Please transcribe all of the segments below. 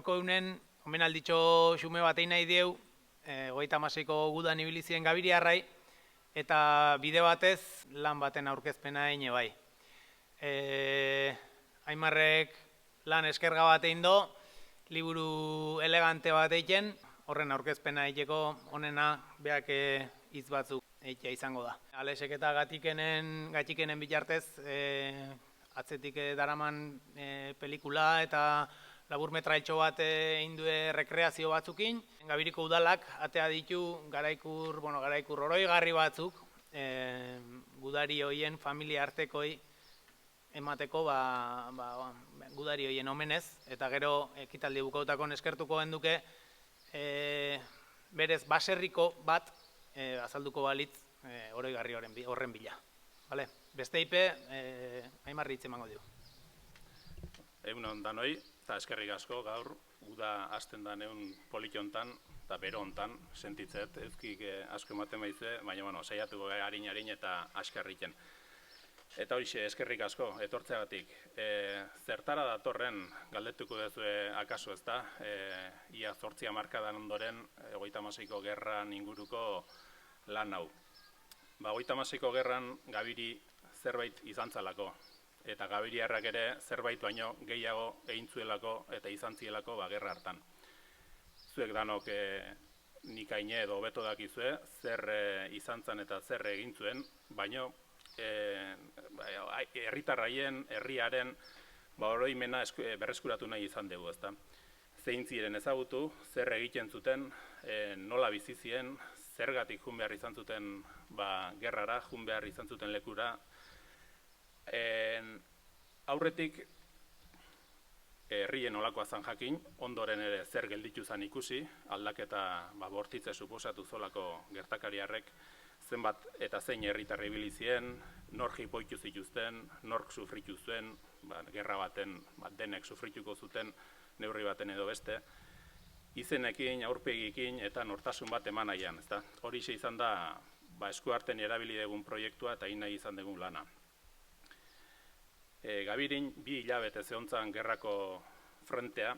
gaurko eunen, omenalditxo xume batei nahi dieu, 36ko gudan ibilizien Gabiriarrai, eta bide batez lan baten aurkezpena ine bai. Aimarrek lan eskerga bat egin do, liburu elegante bat eiken, horren aurkezpena eiteko onena beak hitz batzuk eitea izango da. Alesek eta gatikenen bitartez, atzetik daraman pelikula eta laburmetraitxo bat egin due rekreazio batzukin. Gabiriko udalak atea ditu garaikur oroigarri batzuk, gudari hoien familia artekoi emateko gudari hoien omenez, eta gero ekitaldi bukautakon eskertuko genduke berez baserriko bat azalduko balitz oroigarri horren bila. Beste ipe, Aimarri hitz emango dio. Egun hon danoi, eta eskerrik asko gaur, uda hasten da neun politiontan, eta bero hontan, sentitzet, ezkik asko ematen maizue, baina saiatuko harin eta askarriken. Eta horixe, eskerrik asko, etortzeagatik. Zertara datorren galdetuko dezue akaso ez da, ia 8 hamarkadan ondoren, 36ko gerran inguruko lan hau. 36ko gerran Gabiri zerbait izan zalako, eta Gabiriarrak ere zerbait baino gehiago egin zuelako eta izan zielako gerra hartan. Zuek danok nik haine edo hobeto dakizue, zer izan zen eta zer egin zuen, baino herritarraien, herriaren oroimena berreskuratu nahi izan dugu, ezta. Zein ziren ezagutu, zer egiten zuten, nola bizi ziren, zergatik jun behar izan zuten gerrara, jun behar izan zuten lekura. Aurretik herrien olakoa zan jakin, ondoren ere zer gelditu zan ikusi, aldaketa bortitze suposatu zolako gertakariarrek, zenbat eta zein herritarri bilizien, nork jipoitu zituzten, nork sufritu zuen, gerra baten denek sufrituko zuten, neurri baten edo beste, izenekin, aurpegikin eta nortasun bat eman nahian. Horixe izan da eskuarten erabili dugun proiektua eta nahi izan dugun lana. Gabirin 2 hilabete zehontzan gerrako frontea,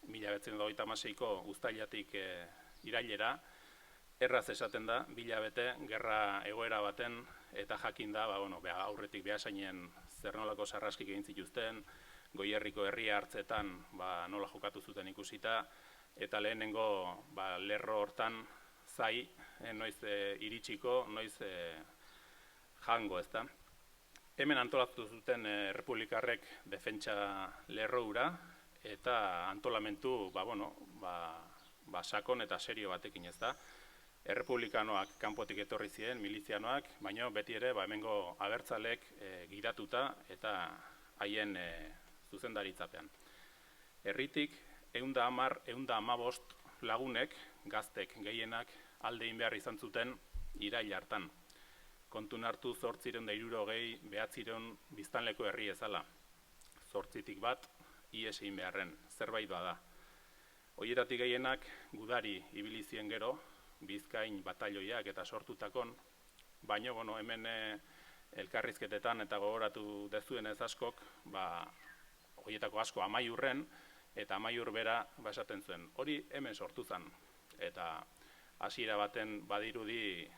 1926ko uztailatik irailera, erraz esaten da, 2 hilabete gerra egoera baten eta jakin da, aurretik behasainen zer nolako sarraskik egin zituzten, Goierriko herria hartzetan nola jokatu zuten ikusita, eta lehenengo lerro hortan zai, noiz iritsiko, noiz jango, ezta. Hemen antolatu zuten republikarrek defentsa lerro hura, eta antolamentu sakon eta serio batekin, ezta. Errepublikanoak kanpotik etorri ziren, milizianoak, baina beti ere hemengo abertzalek giratuta eta haien zuzendaritzapean. Herritik 115 lagunek, gaztek gehienak, alde egin behar izan zuten irail hartan. Kontun hartu 860 biztanleko herri ezala. 8tik bat, ihes egin beharren, zerbait bada. Hoietatik gehienak gudari ibilizien gero, Bizkain batalioiak eta sortutakon, baina hemen elkarrizketetan eta gogoratu dezuenez askok, horietako asko Amaiurren, eta Amaiur bera esaten zuen. Hori hemen sortu zen, eta hasiera baten badirudi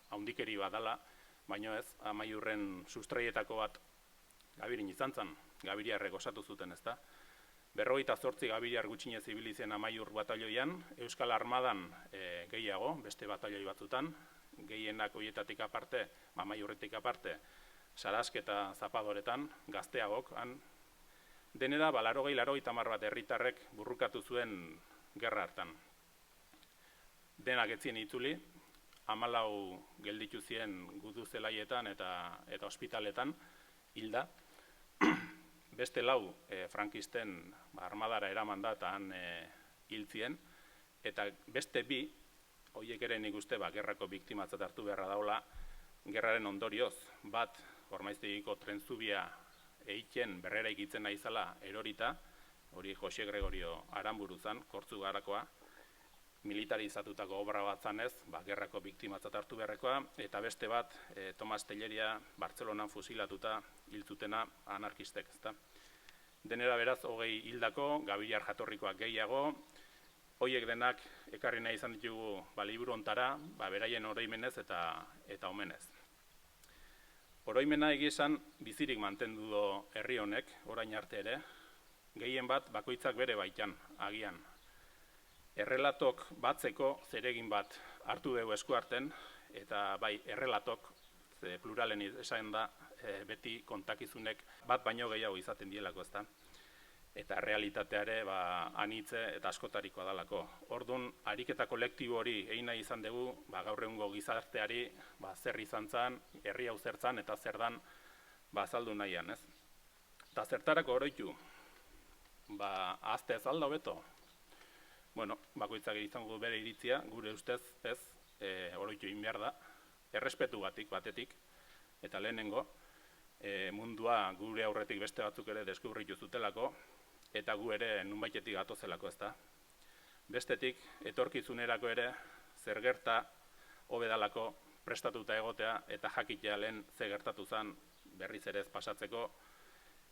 haundikeri badala, baina ez, Amaiurren sustraietako bat Gabirin izan zen, Gabiriarrek osatu zuten, ezta. 58 Gabiriar gutxinez ibili zen Amaiur batalioian, Euskal Armadan gehiago, beste batalioi batzutan, gehienak horietatik aparte, Amaiurretik aparte, Sarask eta Zapadoretan, gazteagok, denera 80-90 bat herritarrek burrukatu zuen gerra hartan. Denak etzien itzuli, 14 gelditu ziren gudu zelaietan eta ospitaletan, hilda. Beste 4 frankisten armadara eraman da eta han hiltzien, eta beste 2, horiek ere nik uste gerrako biktimatzat hartu beharra daula, gerraren ondorioz, bat Ormaiztegiko trentzubia eiken berrera ikitzen nahi zala erorita, hori Jose Gregorio Aranburu zan, Kortzugarakoa, militarizatutako obra bat zanez, gerrako biktimatzat hartu beharrekoa, eta beste bat, Tomas Telleria, Bartzelonan fusilatuta hiltzutena anarkistek, ezta. denera beraz 20 hildako, gabiriar jatorrikoak gehiago, hoiek denak ekarri nahi izan ditugu liburu hontara, beraien oroimenez eta omenez. Oroimena egia esan bizirik mantendu du herri honek, orain arte ere, gehien bat bakoitzak bere baitan, agian. Errelatok batzeko zeregin bat hartu dugu eskuarten, eta bai errelatok, pluralen esan da, beti kontakizunek bat baino gehiago izaten dielako, ezta? Eta realitateare anitze eta askotarikoa dalako. Orduan, ariketa kolektibo hori egin nahi izan dugu, gaur egungo gizarteari zer izan zen, herri hau zertzan eta zer dan azaldu nahian, ez? Eta zertarako oroitu, azte ez alda hobeto? Bueno, bakoitzak izango bere iritzia, gure ustez ez, oroitu egin behar da, errespetu batetik, eta lehenengo, mundua gure aurretik beste batzuk ere deskubritu zutelako, eta gu ere nunbaitetik gatozelako, ezta. Bestetik, etorkizunerako ere, zer gerta hobedalako prestatuta egotea, eta jakitea lehen ze gertatu zen berriz ere ez pasatzeko,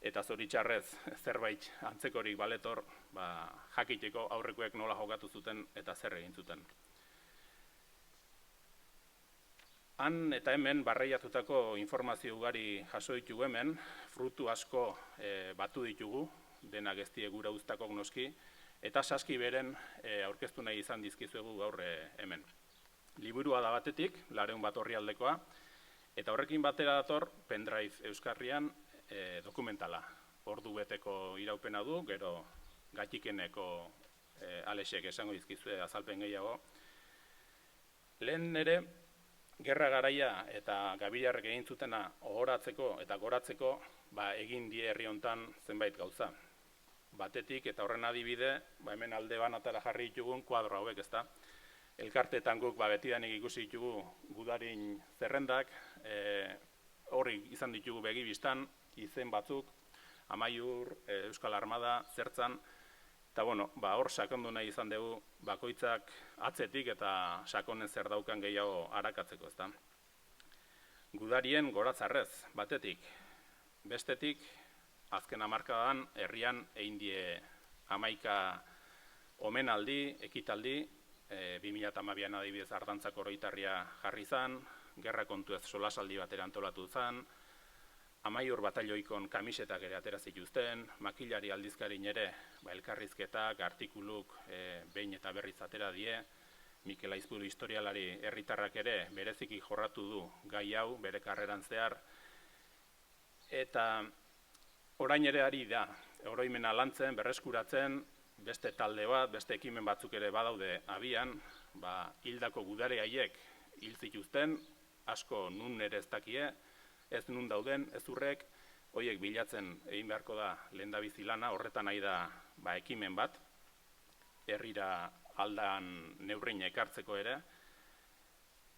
eta zoritxarrez zerbait antzekorik baletor, jakiteko aurrekoek nola jokatu zuten eta zer egin zuten. Han eta hemen barreiatutako informazio ugari jaso ditugu hemen, frutu asko batu ditugu, denak ez die gura uztakok noski, eta saski beren aurkeztu nahi izan dizkizuegu gaur hemen. Liburua da batetik, 200 orrialdekoa, eta horrekin batera dator pendrive euskarrian dokumentala. Ordu beteko iraupena du, gero gatikeneko Alexek esango dizkizue azalpen gehiago. Lehen ere, gerra garaia eta gabiriarrek egin zutena ohoratzeko eta goratzeko egin die herri hontan zenbait gauza. Batetik eta horren adibide, hemen alde banatara jarri ditugun kuadro hauek, ezta? Elkarteetan guk betidanik ikusi ditugu gudarin zerrendak, horri izan ditugu begibistan, izen batzuk, Amaiur, Euskal Armada, Zertzan, eta hor sakondu nahi izan dugu bakoitzak atzetik eta sakonen zer daukan gehiago arakatzeko, ezta? Gudarien goratzarrez, batetik. Bestetik, azken hamarkadan herrian egin die 11 omenaldi, ekitaldi, 2012an adibidez Ardantzako oroitarria jarri zan, gerra kontuez solasaldi batera antolatu zan, Amaiur batalioikon kamisetak ere atera zituzten, makilari aldizkarin ere elkarrizketak, artikuluk behin eta berriz atera die, Mikel Aizpuru historialari herritarrak ere bereziki jorratu du gai hau bere karreran zehar, eta orain ere ari da, oroimena lantzen, berreskuratzen, beste talde bat, beste ekimen batzuk ere badaude abian, hildako gudare haiek hil zituzten, asko nun ere ez dakie, ez nun dauden, ez urrek, horiek bilatzen egin beharko da lehendabizi lana, horretan nahi da ekimen bat, herrira aldan neurrin ekartzeko ere,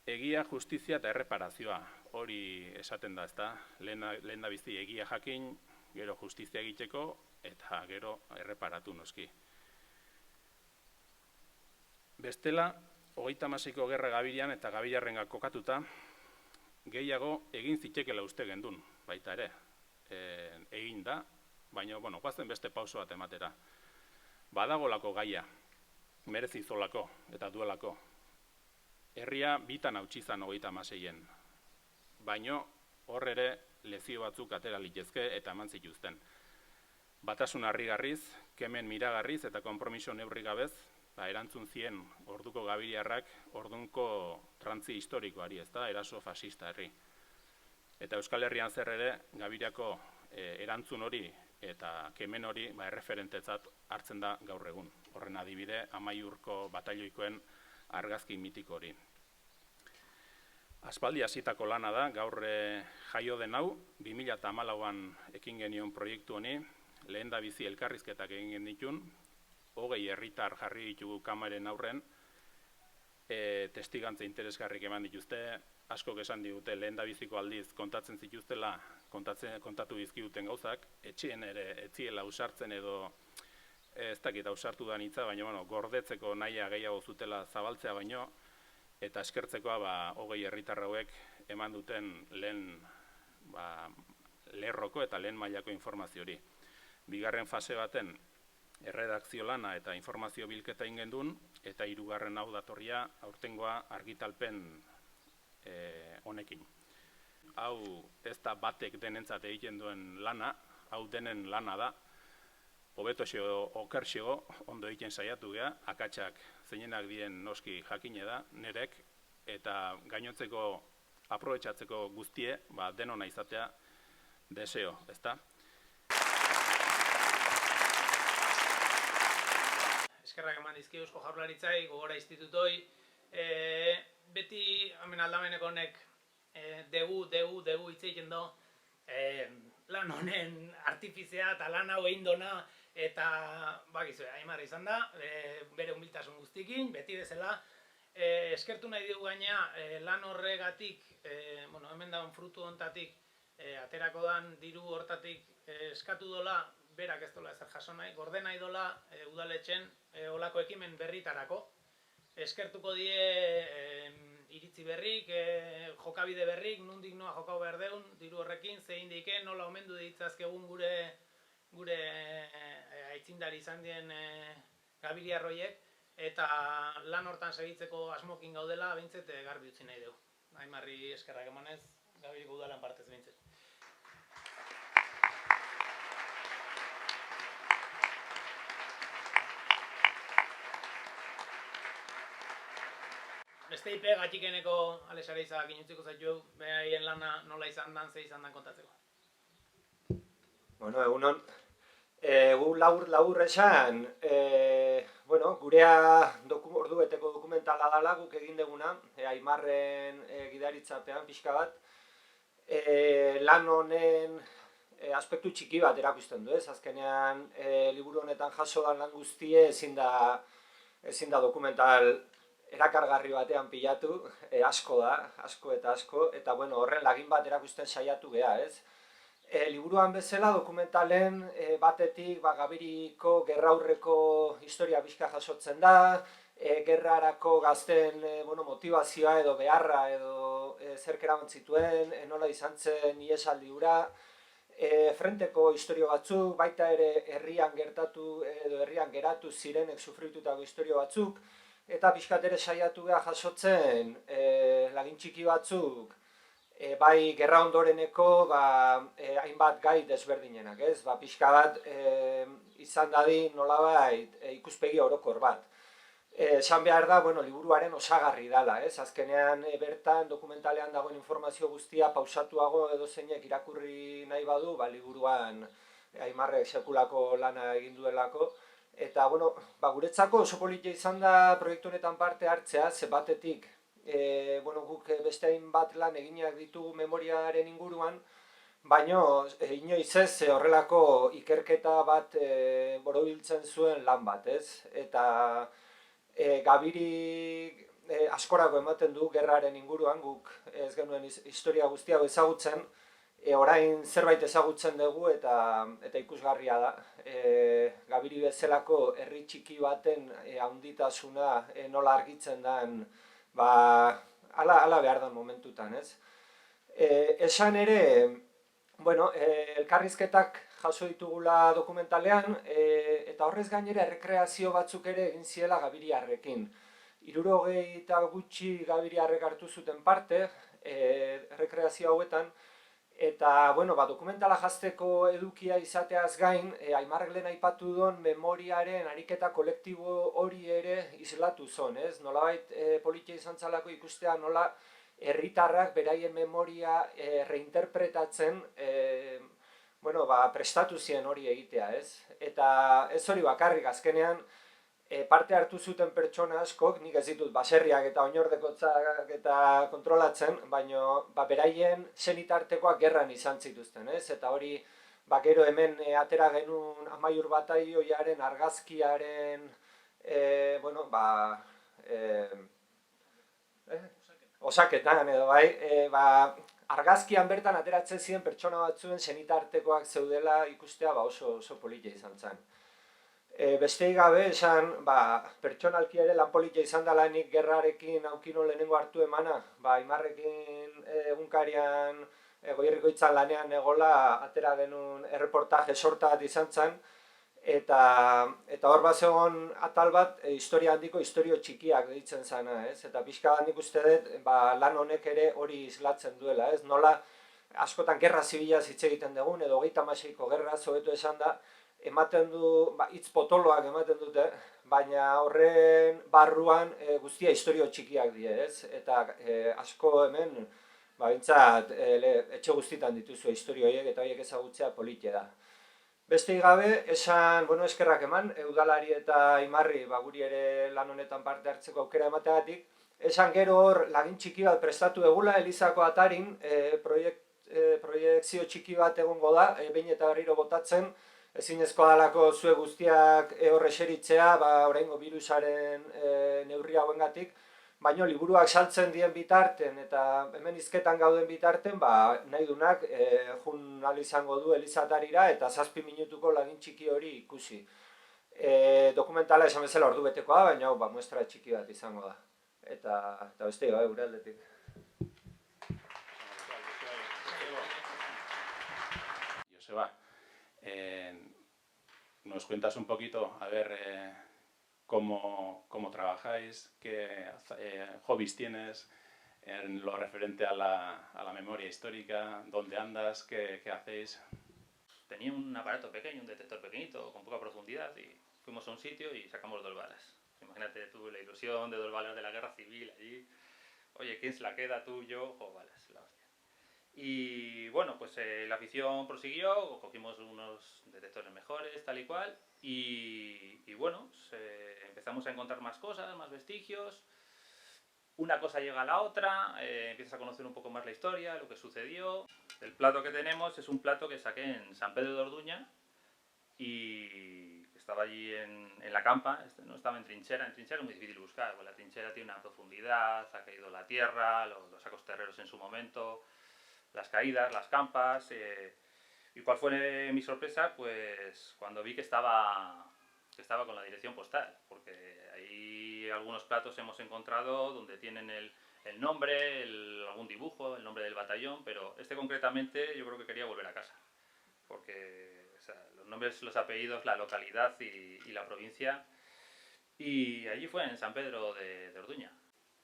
egia, justizia eta erreparazioa, hori esaten da, ezta? Lehendabizi egia jakin, gero justizia egiteko, eta gero erreparatu noski. Bestela, 36ko gerra gabirian eta gabiriarrenga kokatuta, gehiago egin zitekela uste gendun, baita ere. Egin da, baina, guazen beste pauso bat ematera. Badagolako gaia, merezi zolako eta duelako. Herria bitan hautsi zan 36en, baina hor ere lezio batzuk atera litezke eta eman zituzten. Batasun harrigarriz, kemen miragarriz eta konpromiso neurri gabez, erantzun zien orduko gabiriarrak ordunko trantzi historikoari, ezta, eraso fasista herri. Eta Euskal Herrian zer ere, Gabiriako erantzun hori eta kemen hori erreferentetzat hartzen da gaur egun. Horren adibide, Amaiurko batalioikoen argazki mitiko hori. Aspaldi hasitako lana da, gaur jaio den hau, 2014an ekin genion proiektu honi, lehendabizi elkarrizketak egin genitun, 20 herritar jarri ditugu kameren aurren, testigantza interesgarrik eman dituzte, askok esan digute lehendabiziko aldiz kontatzen zituztela, kontatu dizkiguten gauzak, etxien ere etziela ausartzen edo ez dakit ausartu da nitza, baina gordetzeko nahia gehiago zutela zabaltzea baino, eta eskertzekoa 20 herritar hauek eman duten lehen lerroko eta lehen mailako informazio hori. Bigarren fase baten erredakzio lana eta informazio bilketa egin gendun, eta hirugarren hau datorria aurtengoa argitalpen honekin. Hau ez da batek denentzat egiten duen lana, hau denen lana da, hobetoxeo okerxeo ondo egiten saiatu geha, akatsak zeinenak dien noski jakine da, nerek, eta gainotzeko aprobetxatzeko guztie, denona izatea deseo, ezta? Eskerrak eman dizki Eusko Jaurlaritzai, Gogora Institutoi, beti hemen aldameneko honek degu hitz egiten do, lan honen artifizia eta lan hau egin dona, eta bakizue, Aimar izan da, bere humiltasun guztikin, beti bezala, eskertu nahi dugu gaina lan horregatik, hemen dagoen frutu hontatik, aterako dan diru hortatik eskatu dola, berak ez dola ezer jaso nahi, gorde nahi dola udaletxen olako ekimen berritarako. Eskertuko die iritzi berrik, jokabide berrik, nondik noa jokau behar deun, diru horrekin, zein diken, nola omendu ditzazkegun gure aitzindari izan dien gabiliarroiek, eta lan hortan segitzeko asmokin gaudela, behintzet garbi utzi nahi dugu. Aimarri eskerrak emanez, Gabiliko udalan partez behintzet. Beste ipe gatxikeneko Alesare izagak inutziko zaitu, behaien lana nola izan dan, ze izan dan kontatzeko. Bueno, egunon, gu labur esan, gurea ordubeteko dokumentala dela guk egin deguna, Aimarren gidaritzapean pixka bat, lan honen aspektu txiki bat erakusten du, ez? Azkenean, liburu honetan jaso dan lan guztie ezin da dokumental erakargarri batean pilatu, asko da, eta horren lagin bat erakusten saiatu geha, ez? Liburuan bezala dokumentalen batetik Gabiriko gerraurreko historia pixka jasotzen da, gerrarako gazten motivazioa edo beharra edo zerk eraman zituen, nola izan zen ihesaldi hura, frenteko historio batzuk, baita ere herrian gertatu edo herrian geratu zirenek sufritutako historio batzuk, eta pixkat ere saiatu geha jasotzen lagin txiki batzuk, bai gerra ondoreneko hainbat gai desberdinenak, ez? Pixka bat izan dadin nolabait ikuspegi orokor bat. Esan behar da, liburuaren osagarri dela, ez? Azkenean bertan dokumentalean dagoen informazio guztia pausatuago edo zeinek irakurri nahi badu, liburuan Aimarrek sekulako lana egin duelako. Eta, guretzako oso politia izan da proiektu honetan parte hartzea, ze batetik, guk beste hainbat lan eginak ditugu memoriaren inguruan, baina inoiz ez horrelako ikerketa bat borobiltzen zuen lan bat, ez? Eta Gabirik askorako ematen du gerraren inguruan, guk ez genuen historia guztia ezagutzen, orain zerbait ezagutzen dugu eta ikusgarria da. Gabiri bezalako herri txiki baten handitasuna nola argitzen den, hala behar den momentutan, ez? Esan ere, elkarrizketak jaso ditugula dokumentalean, eta horrez gainera errekreazio batzuk ere egin ziela Gabiriarrekin. 60 gutxi Gabiriarrek hartu zuten parte, errekreazio hauetan, eta, dokumentala jazteko edukia izateaz gain, Aimarrek lehen aipatu duen memoriaren ariketa kolektibo hori ere islatu zon, ez? Nolabait politia izan zalako ikustea nola herritarrak beraien memoria reinterpretatzen, prestatu zien hori egitea, ez? Eta ez hori bakarrik, azkenean parte hartu zuten pertsona askok, nik ez ditut baserriak eta oinordekotzak eta kontrolatzen, baina beraien senitartekoak gerran izan zituzten, ez? Eta hori, gero hemen atera genuen Amaiur Bataioiaren argazkiaren, osaketan edo argazkian bertan ateratzen ziren pertsona batzuen senitartekoak zeudela ikustea oso politia izan zen. Besteik gabe esan, pertsonalki ere lan politia izan dela nik gerrarekin aukino lehenengo hartu emana, Aimarrekin egunkarian Goierrikoitzan lanean egola, atera genuen erreportaje sorta bat izan zen, eta hor bat zegoen atal bat, historia handiko istorio txikiak deitzen zena, ez? Eta pixka bat nik uste dut, lan honek ere hori islatzen duela, ez? Nola, askotan gerra zibila hitz egiten dugun, edo 36ko gerra, hobeto esan da, ematen du, hitz potoloak ematen dute, baina horren barruan guztia istorio txikiak die, ez? Eta asko hemen, bintzat, etxe guztitan dituzu istorio horiek, eta horiek ezagutzea politia da. Besteik gabe, esan, eskerrak eman, udalari eta Imarri, guri ere lan honetan parte hartzeko aukera emateagatik, esan gero hor lagin txiki bat prestatu egula, Elizako atarin, proiektzio txiki bat egongo da, behin eta berriro botatzen, ezinezkoa dalako zue guztiak horre eseritzea, oraingo birusaren neurri hauengatik, baina liburuak saltzen dien bitarten eta hemen hizketan gauden bitarten, nahi dunak jun ahal izango du Elizatarira eta 7 minutuko lagin txiki hori ikusi. Dokumentala esan bezala ordu betekoa, baina muestra txiki bat izango da. Eta beste gure aldetik. Joseba, nos cuentas un poquito, a ver, cómo trabajáis, qué hobbies tienes en lo referente a la memoria histórica, dónde andas, qué hacéis. Tenía un aparato pequeño, un detector pequeñito, con poca profundidad, y fuimos a un sitio y sacamos 2 balas. Imagínate tú la ilusión de 2 balas de la guerra civil allí. Oye, ¿quién se la queda, tú, yo? Balas, la hostia. Y bueno, pues la afición prosiguió, cogimos unos detectores mejores, tal y cual, y bueno, empezamos a encontrar más cosas, más vestigios. Una cosa llega a la otra, empiezas a conocer un poco más la historia, lo que sucedió. El plato que tenemos es un plato que saqué en San Pedro de Orduña y estaba allí en la campa, no estaba en trinchera es muy difícil buscar, pues la trinchera tiene una profundidad, ha caído la tierra, los sacos terreros en su momento, las caídas, las campas, y cuál fue mi sorpresa, pues cuando vi que estaba con la dirección postal, porque ahí algunos platos hemos encontrado donde tienen el nombre, algún dibujo, el nombre del batallón, pero este concretamente yo creo que quería volver a casa, porque los nombres, los apellidos, la localidad y la provincia, y allí fue en San Pedro de Orduña.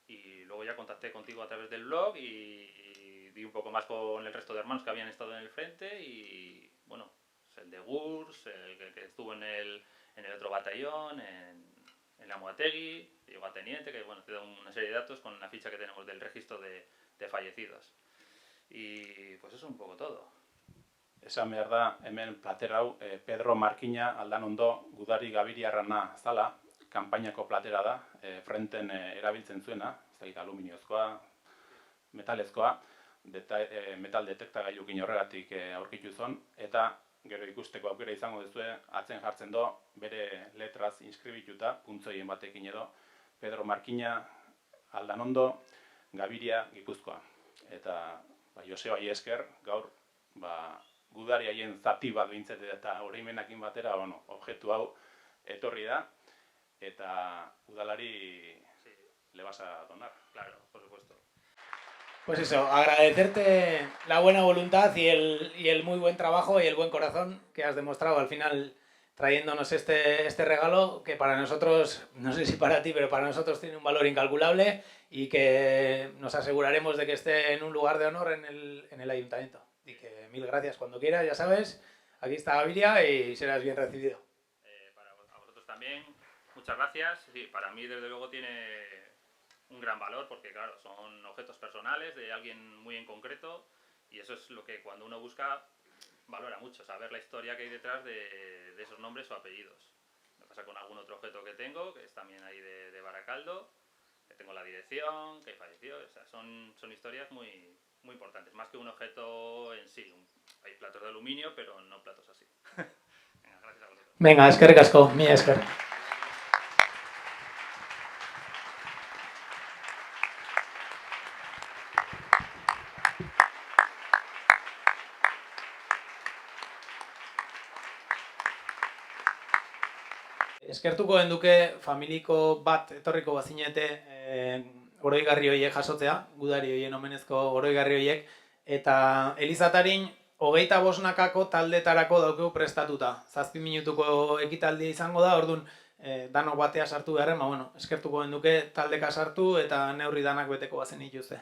Y luego ya contacté contigo a través del blog y di un poco más con el resto de hermanos que habían estado en el frente y bueno, el de Gurs, el que estuvo en el otro batallón, en la Muategui, llegó a teniente, que bueno, te da una serie de datos con la ficha que tenemos del registro de fallecidos. Y pues eso es un poco todo. Esan behar da, hemen platera hau Pedro Markina Aldanondo gudari gabiriarrana zala, kanpainako platera da, frenten erabiltzen zuena, aluminiozkoa, metalezkoa, metal detektagailukin horregatik aurkitu zuen, eta gero ikusteko aukera izango duzue, atzen jartzen do, bere letraz inskribituta, puntzoien batekin edo, Pedro Markina Aldanondo Gabiria Gipuzkoa. Eta Josebai esker, gaur, gudari haien zati bat bintzete eta oroimenakin batera, objektu hau etorri da, eta udalari le vas a donar. Claro, por supuesto. Pues eso, agradecerte la buena voluntad y el muy buen trabajo y el buen corazón que has demostrado al final trayéndonos este regalo que para nosotros, no sé si para ti, pero para nosotros tiene un valor incalculable y que nos aseguraremos de que esté en un lugar de honor en el ayuntamiento. Y que mil gracias cuando quieras, ya sabes, aquí está Gaviria y serás bien recibido. A vosotros también, muchas gracias. Sí, para mí desde luego tiene un gran valor porque claro, son objetos personales de alguien muy en concreto y eso es lo que cuando uno busca valora mucho, saber la historia que hay detrás de esos nombres o apellidos. Me pasa con algún otro objeto que tengo, que es también ahí de Baracaldo, que tengo la dirección, que falleció, o sea, son historias muy importantes, más que un objeto en sí. Hay platos de aluminio, pero no platos así. Venga, gracias a vosotros. Venga, eskerrik asko, mila esker. Eskertuko genduke familiko bat etorriko bazinete oroigarri horiek jasotzea, gudari horien omenezko oroigarri horiek, eta Elizatarin 25 taldetarako daukegu prestatuta. 7 minutuko ekitaldia izango da, orduan danok batea sartu beharren, eskertuko genduke taldeka sartu eta neurri danak beteko bazen dituzte.